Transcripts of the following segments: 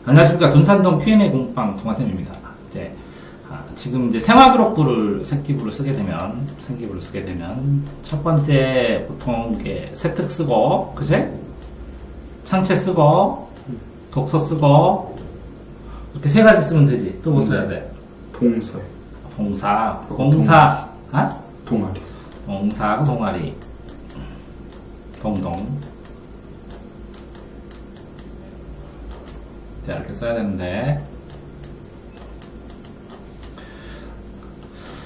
안녕하십니까. 둔산동 Q&A 공부방 동아쌤입니다. 지금 이제 생활기록부를 생기부를 쓰게 되면 첫 번째 보통 이게 세특 쓰고, 그제? 창체 쓰고, 독서 쓰고, 이렇게 세 가지 쓰면 되지. 또 뭐 써야 돼? 봉사, 동아리. 봉사하고 동아리. 동동. 자, 이렇게 써야 되는데.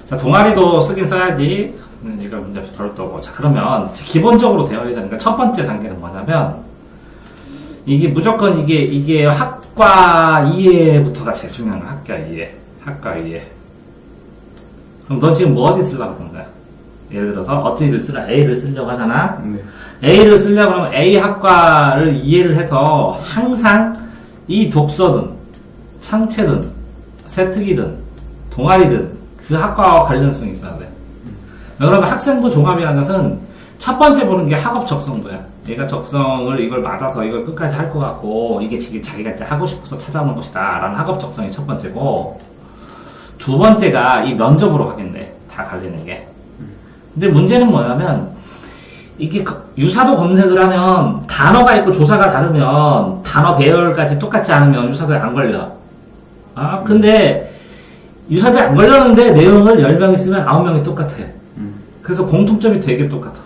자, 동아리도 쓰긴 써야지. 이거 문제 별로 또 오고. 자, 그러면 기본적으로 되어야 되는 거. 첫 번째 단계는 뭐냐면, 이게 무조건 이게 학과 이해부터가 제일 중요한 거야. 학과 이해. 그럼 너 지금 뭐 어디 쓰려고 그런 거야? 예를 들어서 어디를 쓰라? A를 쓰려고 하잖아? 네. A를 쓰려고 하면 A 학과를 이해를 해서 항상 이 독서든, 창체든, 세특이든, 동아리든 그 학과와 관련성이 있어야 돼. 그러면 학생부 종합이라는 것은 첫 번째 보는 게 학업 적성도야. 얘가 적성을 이걸 맞아서 이걸 끝까지 할 것 같고 이게 지금 자기가 이제 하고 싶어서 찾아오는 것이다 라는 학업 적성이 첫 번째고, 두 번째가 이 면접으로 하겠네. 다 갈리는 게. 근데 문제는 뭐냐면 이게 유사도 검색을 하면 단어가 있고 조사가 다르면 단어 배열까지 똑같지 않으면 유사도에 안 걸려. 근데 유사도에 안 걸렸는데 내용을 10명 있으면 9명이 똑같아. 그래서 공통점이 되게 똑같아.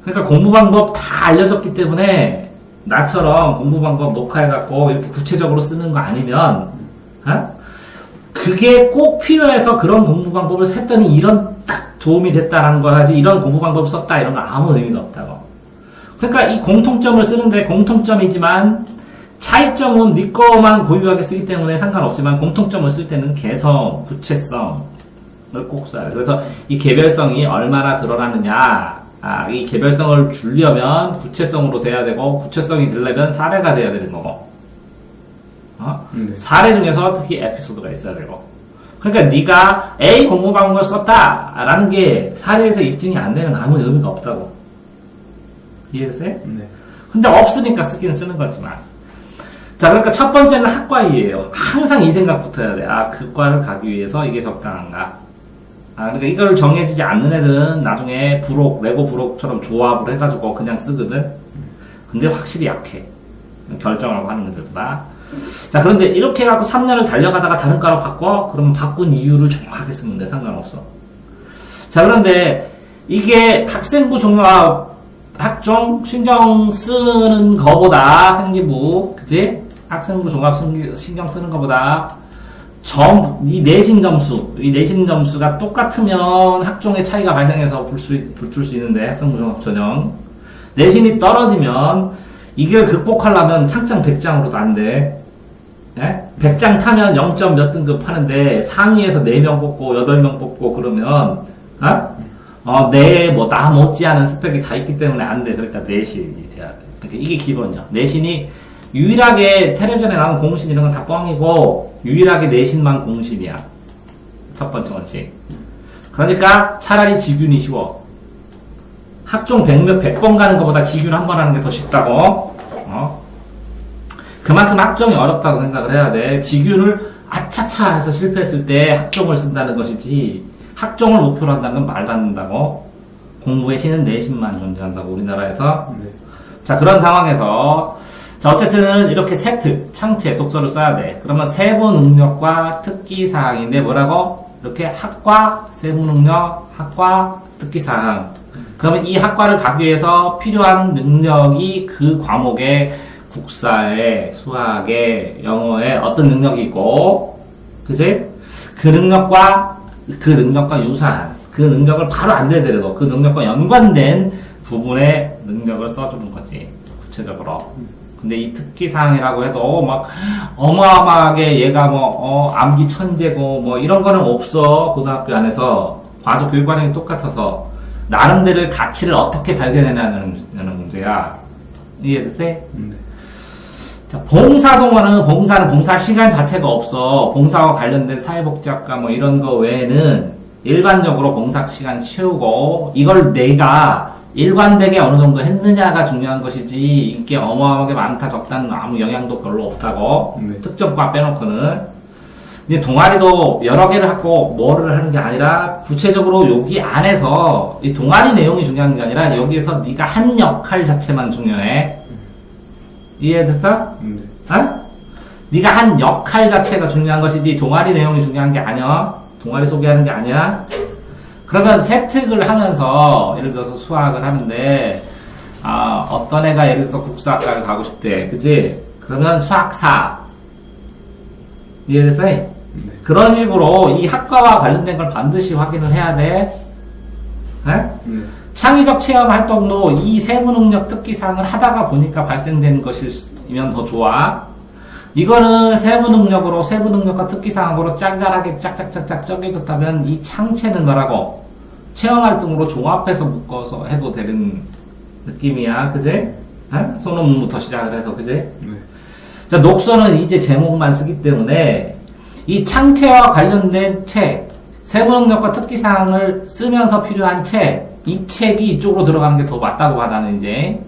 그러니까 공부 방법 다 알려졌기 때문에 나처럼 공부 방법 녹화해갖고 이렇게 구체적으로 쓰는 거 아니면 그게 꼭 필요해서 그런 공부 방법을 샜더니 이런 딱 도움이 됐다라는 거 하지, 이런 공부 방법을 썼다 이런 거 아무 의미가 없다고. 그러니까 이 공통점을 쓰는데 공통점이지만 차이점은 네 거만 고유하게 쓰기 때문에 상관없지만 공통점을 쓸 때는 개성, 구체성을 꼭 써야 돼. 그래서 이 개별성이 얼마나 드러나느냐, 이 개별성을 주려면 구체성으로 돼야 되고, 구체성이 들려면 사례가 돼야 되는 거고, 사례 중에서 특히 에피소드가 있어야 되고. 그러니까 네가 A 공부 방법을 썼다라는 게 사례에서 입증이 안 되면 아무 의미가 없다고. 이해됐어요? 네. 근데 없으니까 쓰긴 쓰는 거지만. 자, 그러니까 첫 번째는 학과이에요. 항상 이 생각부터 해야 돼. 그 과를 가기 위해서 이게 적당한가? 그러니까 이걸 정해지지 않는 애들은 나중에 레고 부록처럼 조합을 해가지고 그냥 쓰거든? 근데 확실히 약해. 결정하고 하는 애들보다. 자, 그런데 이렇게 해갖고 3년을 달려가다가 다른 과로 바꿔? 그러면 바꾼 이유를 정확하게 쓰면 돼. 상관없어. 자, 그런데 이게 학생부 종합, 학종 신경 쓰는 거보다 생기부, 그치? 학생부 종합 신경 쓰는 거보다 이 내신 점수가 똑같으면 학종의 차이가 발생해서 붙을 수 있는데, 학생부 종합 전형. 내신이 떨어지면 이걸 극복하려면 상장 100장으로도 안 돼. 예? 100장 타면 0. 몇 등급 하는데 상위에서 4명 뽑고 8명 뽑고 그러면 나 못지않은 스펙이 다 있기 때문에 안 돼. 그러니까 내신이 돼야 돼. 그러니까 이게 기본이야. 내신이 유일하게 텔레비전에 나온 공신 이런 건 다 뻥이고 유일하게 내신만 공신이야. 첫 번째 원칙. 그러니까 차라리 지균이 쉬워. 학종 100번 가는 것보다 지균 한 번 하는 게 더 쉽다고. 그만큼 학종이 어렵다고 생각을 해야 돼. 지균을 아차차 해서 실패했을 때 학종을 쓴다는 것이지, 학종을 목표로 한다는 건 말도 안 된다고. 공부의 신은 내신만 존재한다고, 우리나라에서. 네. 자, 그런 상황에서, 자, 어쨌든 이렇게 세특, 창체, 독서를 써야 돼. 그러면 세부 능력과 특기 사항인데 뭐라고? 이렇게 학과, 세부 능력, 학과, 특기 사항. 그러면 이 학과를 가기 위해서 필요한 능력이 그 과목에 국사에, 수학에, 영어에 어떤 능력이 있고, 그지? 그 능력과 유사한, 그 능력을 바로 안 되더라도 그 능력과 연관된 부분의 능력을 써주는 거지. 구체적으로. 근데 이 특기사항이라고 해도 막 어마어마하게 얘가 암기 천재고 이런 거는 없어. 고등학교 안에서. 과도 교육과정이 똑같아서. 나름대로의 가치를 어떻게 발견해내는 문제야. 이해됐대? 자, 봉사는 봉사 시간 자체가 없어. 봉사와 관련된 사회복지학과 이런 거 외에는 일반적으로 봉사 시간 치우고, 이걸 내가 일관되게 어느 정도 했느냐가 중요한 것이지 이게 어마어마하게 많다 적다는 아무 영향도 별로 없다고. 네. 특정 과 빼놓고는. 이제 동아리도 여러 개를 하고 뭐를 하는 게 아니라 구체적으로 여기 안에서 이 동아리 내용이 중요한 게 아니라 여기에서 네가 한 역할 자체만 중요해. 이해됐어? 네. 어? 네가 한 역할 자체가 중요한 것이지 동아리 내용이 중요한 게 아니야. 동아리 소개하는 게 아니야. 그러면 세특을 하면서 예를 들어서 수학을 하는데 어떤 애가 예를 들어서 국사학과를 가고 싶대. 그지? 그러면 수학사. 이해됐어? 네. 그런 식으로 이 학과와 관련된 걸 반드시 확인을 해야 돼. 에? 네. 창의적 체험 활동도 이 세부 능력 특기사항을 하다가 보니까 발생된 것이면 더 좋아. 이거는 세부 능력과 특기사항으로 짝짝하게 짝짝짝짝 쪼개졌다면 이 창체는 뭐라고? 체험 활동으로 종합해서 묶어서 해도 되는 느낌이야. 그지? 소논문부터 시작을 해서, 그지? 네. 자, 녹서는 이제 제목만 쓰기 때문에 이 창체와 관련된 책, 세부 능력과 특기사항을 쓰면서 필요한 책, 이 책이 이쪽으로 들어가는 게 더 맞다고 봐, 나는 이제.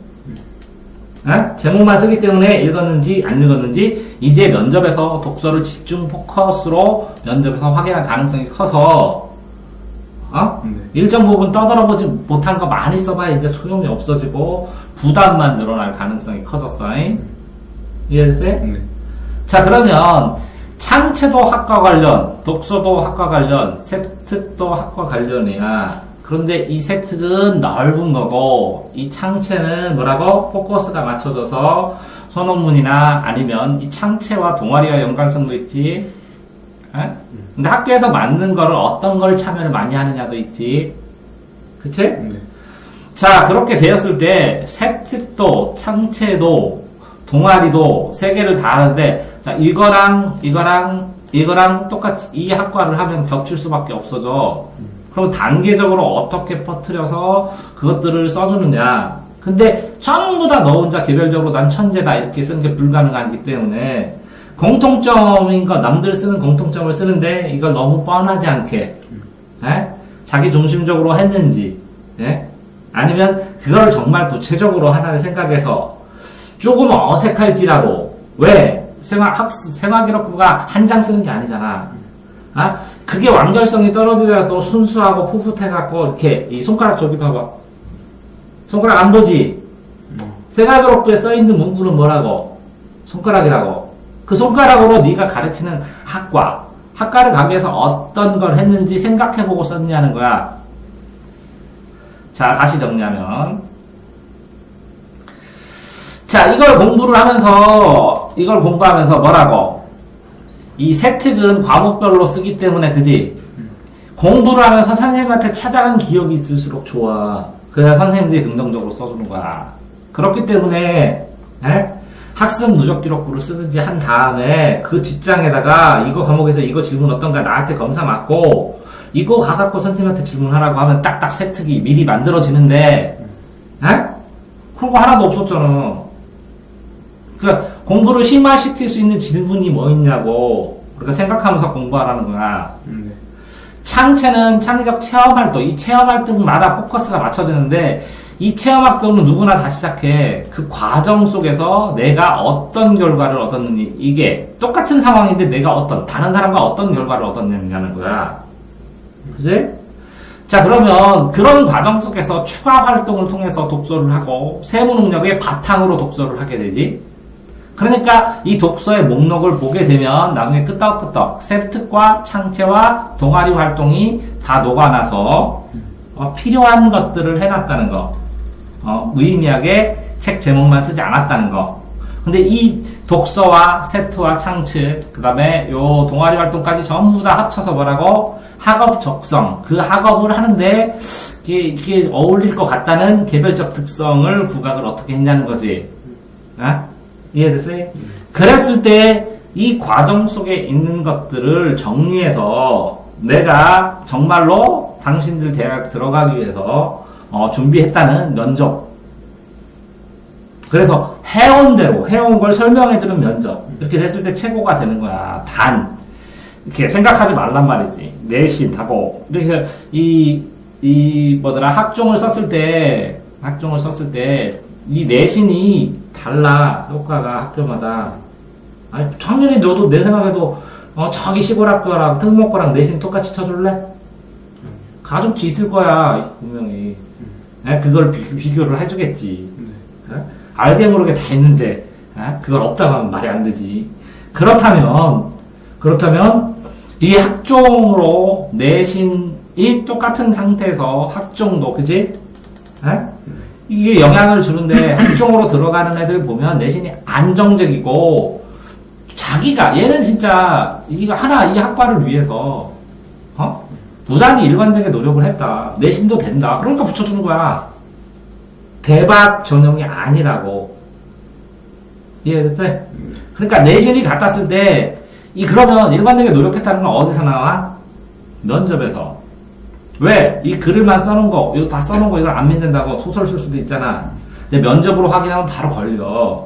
제목만 쓰기 때문에 읽었는지 안 읽었는지 이제 면접에서 독서를 집중 포커스로 면접에서 확인할 가능성이 커서 네. 일정 부분 떠들어보지 못한 거 많이 써봐야 이제 소용이 없어지고 부담만 늘어날 가능성이 커졌어. 이해됐어요? 네. 자, 그러면 창체도 학과 관련, 독서도 학과 관련, 세특도 학과 관련이야. 그런데 이 세특은 넓은 거고 이 창체는 뭐라고? 포커스가 맞춰져서 소논문이나 아니면 이 창체와 동아리와 연관성도 있지. 근데 학교에서 만든 거를 어떤 걸 참여를 많이 하느냐도 있지. 그치? 네. 자, 그렇게 되었을 때 세특도 창체도 동아리도 세 개를 다 하는데 자, 이거랑 똑같이 이 학과를 하면 겹칠 수밖에 없어져. 그럼 단계적으로 어떻게 퍼뜨려서 그것들을 써주느냐. 근데 전부 다 너 혼자 개별적으로 난 천재다 이렇게 쓰는 게 불가능하기 때문에 공통점인 거 남들 쓰는 공통점을 쓰는데 이걸 너무 뻔하지 않게 자기 중심적으로 했는지 아니면 그걸 정말 구체적으로 하나를 생각해서 조금 어색할지라도 왜 생활기록부가 한 장 쓰는 게 아니잖아. 그게 완결성이 떨어지더라도 순수하고 풋풋해갖고 이렇게 이 손가락 저기 봐봐. 손가락 안 보지? 생활기록부에 써있는 문구는 뭐라고? 손가락이라고. 그 손가락으로 네가 가르치는 학과를 가기 위해서 어떤 걸 했는지 생각해보고 썼냐는 거야. 자, 다시 정리하면 자, 이걸 공부하면서 뭐라고? 이 세특은 과목별로 쓰기 때문에, 그지? 공부를 하면서 선생님한테 찾아간 기억이 있을수록 좋아. 그래야 선생님들이 긍정적으로 써주는 거야. 그렇기 때문에, 학습 누적 기록부를 쓰든지 한 다음에 그 뒷장에다가 이거 과목에서 이거 질문 어떤가 나한테 검사 맞고, 이거 가갖고 선생님한테 질문하라고 하면 딱딱 세특이 미리 만들어지는데, 그런 거 하나도 없었잖아. 그러니까 공부를 심화시킬 수 있는 질문이 뭐 있냐고 우리가 생각하면서 공부하라는 거야. 창체는 창의적 체험활동, 이 체험활동마다 포커스가 맞춰지는데 이 체험활동은 누구나 다 시작해. 그 과정 속에서 내가 어떤 결과를 얻었니, 이게 똑같은 상황인데 내가 다른 사람과 어떤 결과를 얻었냐는 거야. 그지? 자, 그러면 그런 과정 속에서 추가 활동을 통해서 독서를 하고 세부 능력의 바탕으로 독서를 하게 되지. 그러니까 이 독서의 목록을 보게 되면 나중에 끄떡끄떡 세특과 창체와 동아리 활동이 다 녹아나서 필요한 것들을 해놨다는 거. 무의미하게 책 제목만 쓰지 않았다는 거. 근데 이 독서와 세트와 창체, 그 다음에 요 동아리 활동까지 전부 다 합쳐서 뭐라고? 학업 적성. 그 학업을 하는데 이게 어울릴 것 같다는 개별적 특성을 부각을 어떻게 했냐는 거지. 이해됐어요? 그랬을 때 이 과정 속에 있는 것들을 정리해서 내가 정말로 당신들 대학 들어가기 위해서 준비했다는 면접. 그래서 해온 대로 해온 걸 설명해주는 면접. 이렇게 됐을 때 최고가 되는 거야. 이렇게 생각하지 말란 말이지. 내신 하고 이렇게 학종을 썼을 때 학종을 썼을 때 이 내신이 달라. 효과가 학교마다. 아니, 당연히 너도 내 생각에도 저기 시골 학교랑 특목고랑 내신 똑같이 쳐줄래? 가중치 있을 거야, 분명히. 그걸 비교를 해주겠지. 알게 모르게 다 있는데, 그걸 없다고 하면 말이 안 되지. 그렇다면, 이 학종으로 내신이 똑같은 상태에서 학종도, 그지? 이게 영향을 주는데, 학종으로 들어가는 애들 보면 내신이 안정적이고, 자기가, 얘는 진짜, 이가 하나, 이 학과를 위해서, 무단히 일관되게 노력을 했다. 내신도 된다. 그러니까 붙여주는 거야. 대박 전형이 아니라고. 이해됐어? 그러니까 내신이 같았을 때, 그러면 일관되게 노력했다는 건 어디서 나와? 면접에서. 왜? 이 글을만 써놓은 거, 이거 다 써놓은 거 이걸 안 믿는다고 소설 쓸 수도 있잖아. 근데 면접으로 확인하면 바로 걸려.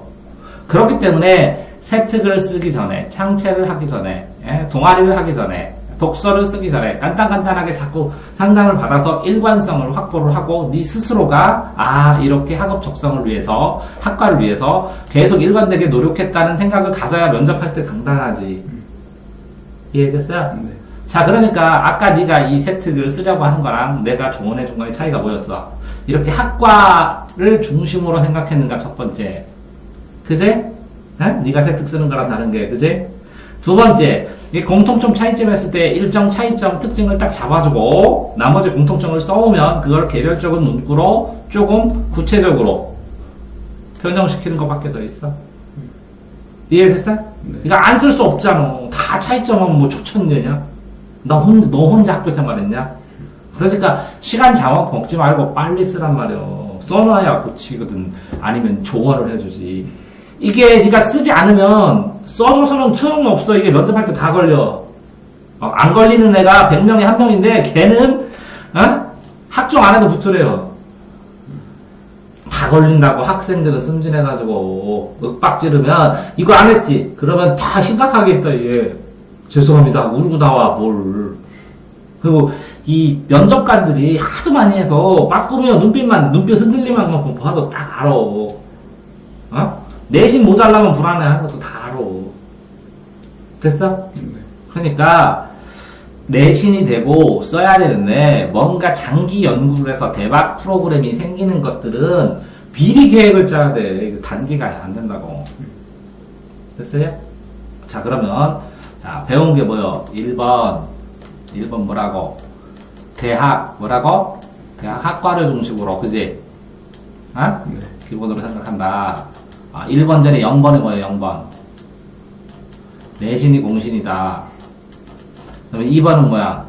그렇기 때문에 세특을 쓰기 전에, 창체를 하기 전에, 동아리를 하기 전에, 독서를 쓰기 전에 간단하게 자꾸 상담을 받아서 일관성을 확보를 하고 네 스스로가 이렇게 학업 적성을 위해서 학과를 위해서 계속 일관되게 노력했다는 생각을 가져야 면접할 때 당당하지. 이해됐어요? 네. 자, 그러니까 아까 네가 이 세특을 쓰려고 하는 거랑 내가 조언해 준 거의 차이가 뭐였어? 이렇게 학과를 중심으로 생각했는가, 첫 번째. 그제? 네가 세특 쓰는 거랑 다른 게, 그제? 두 번째, 이 공통점 차이점 했을 때 일정 차이점 특징을 딱 잡아주고 나머지 공통점을 써오면 그걸 개별적인 문구로 조금 구체적으로 변형시키는 것밖에 더 있어. 이해됐어? 네. 이거 안 쓸 수 없잖아. 다 차이점은 뭐 초천되냐? 너 혼자 학교 생활했냐? 그러니까 시간 장원 먹지 말고 빨리 쓰란 말이야. 써놔야 고치거든. 아니면 조언을 해주지. 이게 네가 쓰지 않으면 써줘서는 소용이 없어. 이게 면접할 때 다 걸려. 안 걸리는 애가 100명에 1명인데 걔는 학종 안 해도 붙으래요. 다 걸린다고 학생들은 승진해가지고 윽박 지르면 이거 안 했지? 그러면 다 심각하겠다. 얘 죄송합니다. 울고 나와 뭘. 그리고 이 면접관들이 하도 많이 해서 빠꾸면 눈빛 흔들리만 봐도 딱 알아. 내신 모자라면 불안해하는 것도 다 알아. 됐어? 네. 그러니까 내신이 되고 써야 되는데 뭔가 장기 연구를 해서 대박 프로그램이 생기는 것들은 미리 계획을 짜야 돼. 이거 단기가 안 된다고. 됐어요? 자, 그러면 자, 배운 게 뭐요? 1번 뭐라고? 대학 뭐라고? 대학 학과를 중심으로, 그지? 네. 기본으로 생각한다. 1번 전에 0번이 뭐예요? 0번. 내신이 공신이다. 그다음에 2번은 뭐야?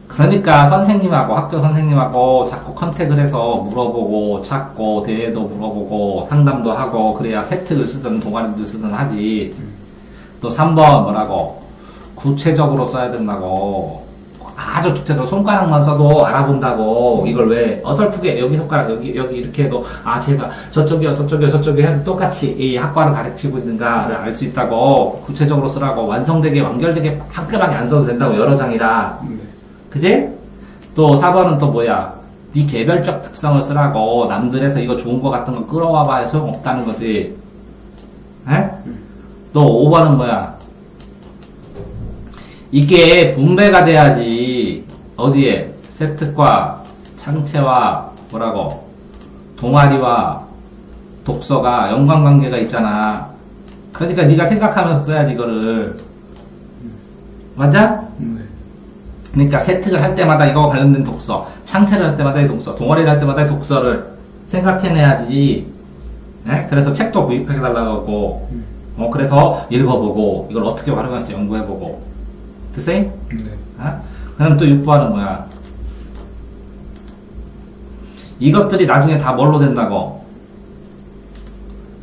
그러니까 학교 선생님하고 자꾸 컨택을 해서 물어보고 찾고 대회도 물어보고 상담도 하고 그래야 세특을 쓰든 동아리를 쓰든 하지. 또 3번 뭐라고? 구체적으로 써야 된다고. 아주 구체적으로 손가락만 써도 알아본다고. 이걸 왜 어설프게 여기 손가락 여기 이렇게 해도 제가 저쪽이요 해도 똑같이 이 학과를 가르치고 있는가를 알 수 있다고. 구체적으로 쓰라고. 완성되게 완결되게 한꺼번에 안 써도 된다고. 여러 장이라. 그지? 또 4번은 또 뭐야? 네 개별적 특성을 쓰라고. 남들에서 이거 좋은 거 같은 거 끌어와봐야 소용없다는 거지. 또 5번은 뭐야? 이게 분배가 돼야지. 어디에? 세특과 창체와 뭐라고? 동아리와 독서가 연관관계가 있잖아. 그러니까 네가 생각하면서 써야지 이거를. 맞아? 네. 그러니까 세특을 할 때마다 이거 관련된 독서, 창체를 할 때마다 이 독서, 동아리를 할 때마다 이 독서를 생각해내야지. 그래서 책도 구입해달라고 하고, 그래서 읽어보고 이걸 어떻게 활용할지 연구해보고. 드세요? 네. 그럼 또 6번은 뭐야? 이것들이 나중에 다 뭘로 된다고?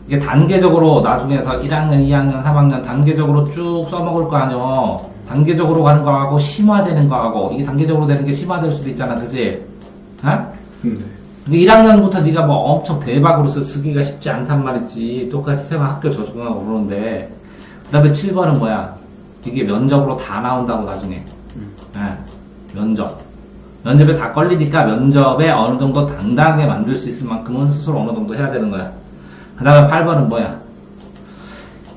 이게 단계적으로 나중에서 1학년, 2학년, 3학년 단계적으로 쭉 써먹을 거 아니야. 단계적으로 가는 거하고 심화되는 거하고 이게 단계적으로 되는 게 심화될 수도 있잖아. 그치? 네. 1학년부터 네가 뭐 엄청 대박으로 쓰기가 쉽지 않단 말이지. 똑같이 생활 학교 적응하고 그러는데. 그 다음에 7번은 뭐야? 이게 면접으로 다 나온다고 나중에. 면접. 면접에 다 걸리니까 면접에 어느 정도 당당하게 만들 수 있을 만큼은 스스로 어느 정도 해야 되는 거야. 그 다음에 8번은 뭐야?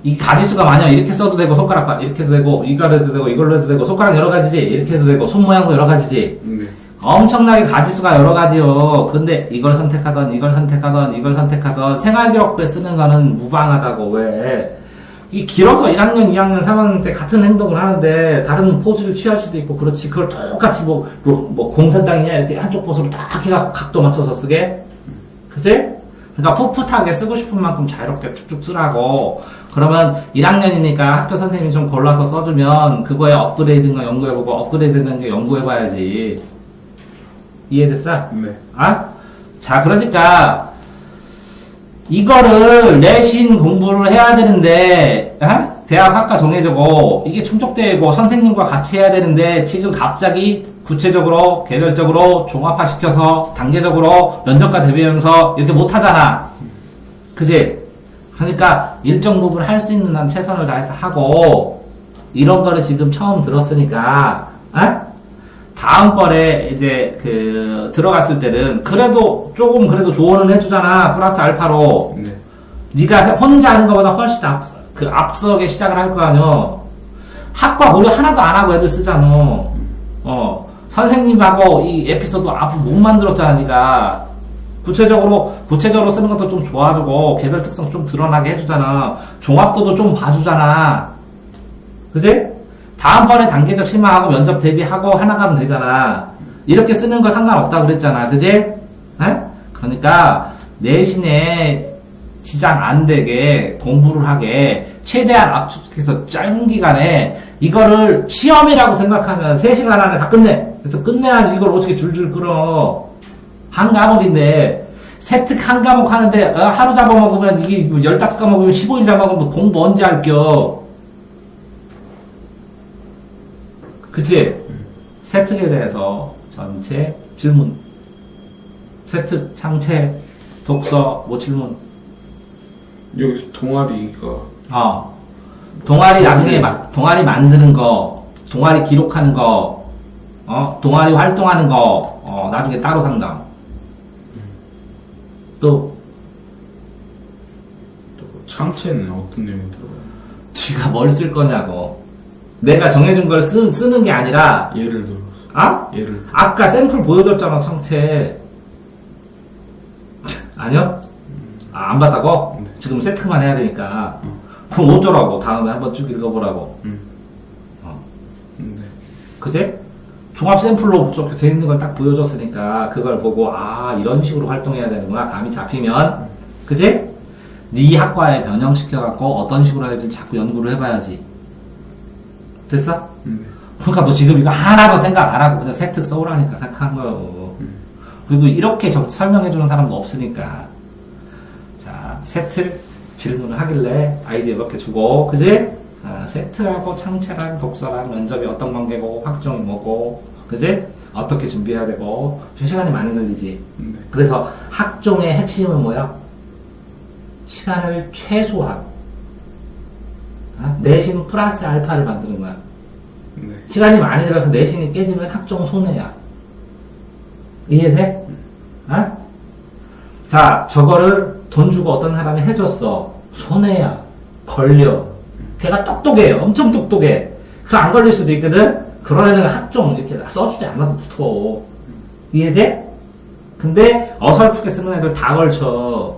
이 가지수가 만약 이렇게 써도 되고, 손가락 이렇게 해도 되고, 이걸로 해도 되고, 이걸로 해도 되고, 손가락 여러 가지지? 이렇게 해도 되고, 손 모양도 여러 가지지? 네. 엄청나게 가지수가 여러 가지요. 근데 이걸 선택하던, 이걸 선택하던, 이걸 선택하던, 생활기록부에 쓰는 거는 무방하다고. 왜? 이 길어서 1학년, 2학년, 3학년 때 같은 행동을 하는데 다른 포즈를 취할 수도 있고 그렇지. 그걸 똑같이 뭐 공산당이냐 이렇게 한쪽 봇으로 딱 해가 각도 맞춰서 쓰게. 그치? 그러니까 풋풋하게 쓰고 싶은 만큼 자유롭게 쭉쭉 쓰라고. 그러면 1학년이니까 학교 선생님이 좀 골라서 써주면 그거에 업그레이드인 거 연구해보고 업그레이드 되는 게 연구해봐야지. 이해됐어? 네. 아? 자, 그러니까 이거를 내신 공부를 해야 되는데, 대학 학과 정해주고, 이게 충족되고, 선생님과 같이 해야 되는데, 지금 갑자기 구체적으로, 개별적으로, 종합화시켜서, 단계적으로, 면접과 대비하면서, 이렇게 못하잖아. 그지? 그러니까, 일정 부분 할 수 있는 한 최선을 다해서 하고, 이런 거를 지금 처음 들었으니까, 다음번에 이제 들어갔을 때는 그래도 조금 그래도 조언은 해주잖아. 플러스 알파로. 네. 네가 혼자 하는 것보다 훨씬 앞서게 시작을 할 거 아니야. 학과 고려 하나도 안 하고 애들 쓰잖아. 선생님하고 이 에피소드 앞으로 못 만들었잖아, 네가. 구체적으로 쓰는 것도 좀 좋아주고 개별 특성 좀 드러나게 해주잖아. 종합도도 좀 봐주잖아. 그지? 다음번에 단계적 심화하고 면접 대비하고 하나 가면 되잖아. 이렇게 쓰는 거 상관없다고 그랬잖아. 그지? 그러니까 내신에 지장 안 되게 공부를 하게 최대한 압축해서 짧은 기간에 이거를 시험이라고 생각하면 3시간 안에 다 끝내. 그래서 끝내야지 이걸 어떻게 줄줄 끌어. 한 과목인데 세특 한 과목 하는데 하루 잡아먹으면 이게 15과목이면 15일 잡아먹으면 공부 언제 할겨. 그치? 세특에 대해서 전체 질문. 세특, 창체, 독서, 뭐 질문. 여기서 동아리가. 동아리 나중에 동아리 만드는 거, 동아리 기록하는 거, 동아리 활동하는 거, 나중에 따로 상담. 또 창체는 어떤 내용이 들어가요? 지가 뭘 쓸 거냐고. 내가 정해준 걸 쓰는 게 아니라, 예를 들어서. 예를 들어. 아까 샘플 보여줬잖아, 창체. 아니요? 안 봤다고? 네. 지금 세팅만 해야 되니까. 그럼 어쩌라고? 다음에 한번 쭉 읽어보라고. 네. 그제? 종합 샘플로 저렇게 돼 있는 걸 딱 보여줬으니까, 그걸 보고, 이런 식으로 활동해야 되는구나. 감이 잡히면. 그제? 네 학과에 변형시켜갖고 어떤 식으로 해야 될지 자꾸 연구를 해봐야지. 됐어? 그러니까 너 지금 이거 하나도 생각 안 하고 그냥 세특 써오라니까 생각한 거요. 그리고 이렇게 설명해주는 사람도 없으니까. 자, 세특 질문을 하길래 아이디어 몇 개 주고, 그지? 세특하고 창체랑 독서랑 면접이 어떤 관계고, 학종이 뭐고, 그지? 어떻게 준비해야 되고, 시간이 많이 걸리지. 그래서 학종의 핵심은 뭐야? 시간을 최소화하고, 내신 플러스 알파를 만드는 거야. 네. 시간이 많이 들어서 내신이 깨지면 학종 손해야. 이해돼? 자, 저거를 돈 주고 어떤 사람이 해줬어. 손해야. 걸려. 걔가 똑똑해. 엄청 똑똑해. 그럼 안 걸릴 수도 있거든? 그런 애는 학종 이렇게 써주지 않아도 붙어. 이해돼? 근데 어설프게 쓰는 애들 다 걸쳐.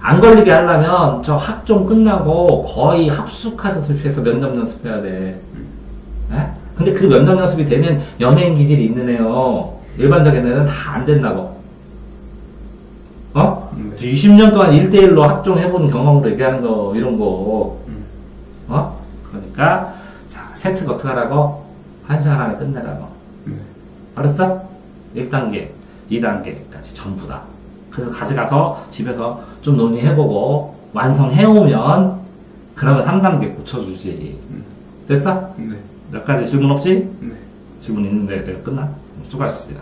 안 걸리게 하려면 저 학종 끝나고 거의 합숙하듯이 해서 면접 연습해야 돼. 근데 그 면접 연습이 되면 연예인 기질이 있는 애요. 일반적인 애는 다 안 된다고. 20년 동안 1대1로 학종 해본 경험으로 얘기하는 거, 이런 거. 그러니까, 자, 세특 어떻게 하라고? 1시간 안에 끝내라고. 알았어? 1단계, 2단계까지 전부 다. 그래서 가져가서 집에서 좀 논의해보고 완성해오면 그러면 3단계 고쳐주지. 됐어? 네. 몇 가지 질문 없지? 네. 질문 있는데 내가 끝나? 수고하셨습니다.